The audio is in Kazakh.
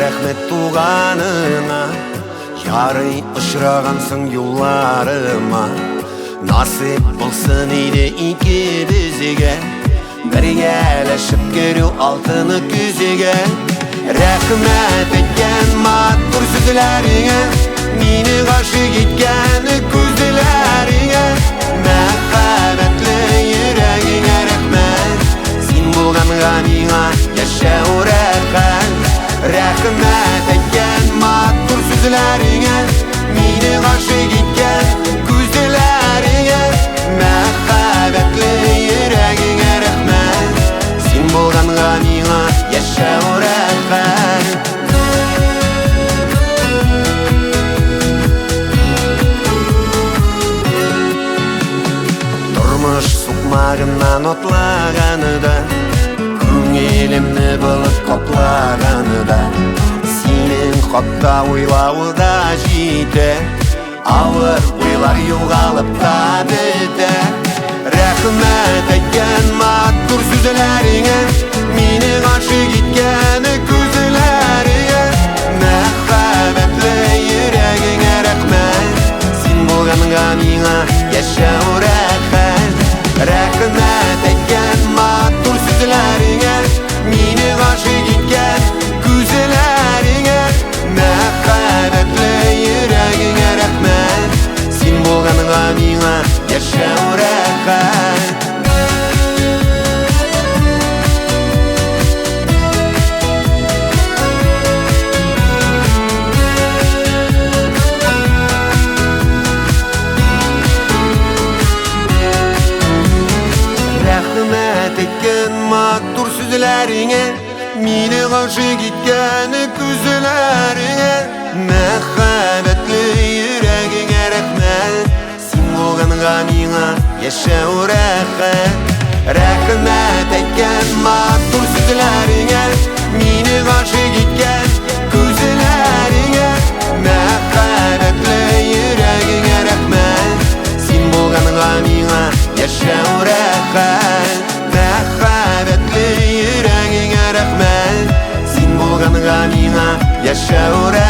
рәхмет туғаныңа, ярый ұшырағансың юлларыма. Насип болсын иде икебізге, біргелешіп көру алтыны күзге. Рәхмәт еткен матур сүзләріңе, мені ғашық еткен күзләріңе. Мәхәббәтле йөрәгеңә рәхмәт, син булганга миңа яшәү рәхәт. Рәхмәт еткен матур сүзләріңе, мені ғашық еткен күзләріңе. Мәхәббәтле йөрәгеңә рәхмәт, син булганга миңа яшәү рәхәт. Тормыш суқмағынан отлаганыда, күңелімні бұлып қоплаганыда, сенің хатта ойлауы да жейді, ауыр ойлар юғалып та біті. Рәхмәт еткен матур сүзләріңе, мені ғашық еткен күзләріңе. Мәхәббәтле йөрәгеңә рәхмәт, син булганга миңа яшәү рәхәт. Рәхмәт еткен матур сүзләріңе, мені ғашық еткен күзләріңе. Мәхәббәтле йөрәгеңә рәхмәт, син булганга миңа яшәү рәхәт. Рәхмәт еткен матур сүзләріңе, мені ғашық еткен күзләріңе. Мәхәббәтле йөрәгеңә рәхмәт, син булганга миңа яшәү рәхәт. Рәхмәт еткен матур сүзләріңе, мені ғашық еткен күзләріңе. Мәхәббәтле йөрәгеңә рәхмәт, син булганга миңа яшәү рәхәт. Мәхәббәтле йөрәгеңә рәхмәт, син булганга миңа яшәү рәхәт.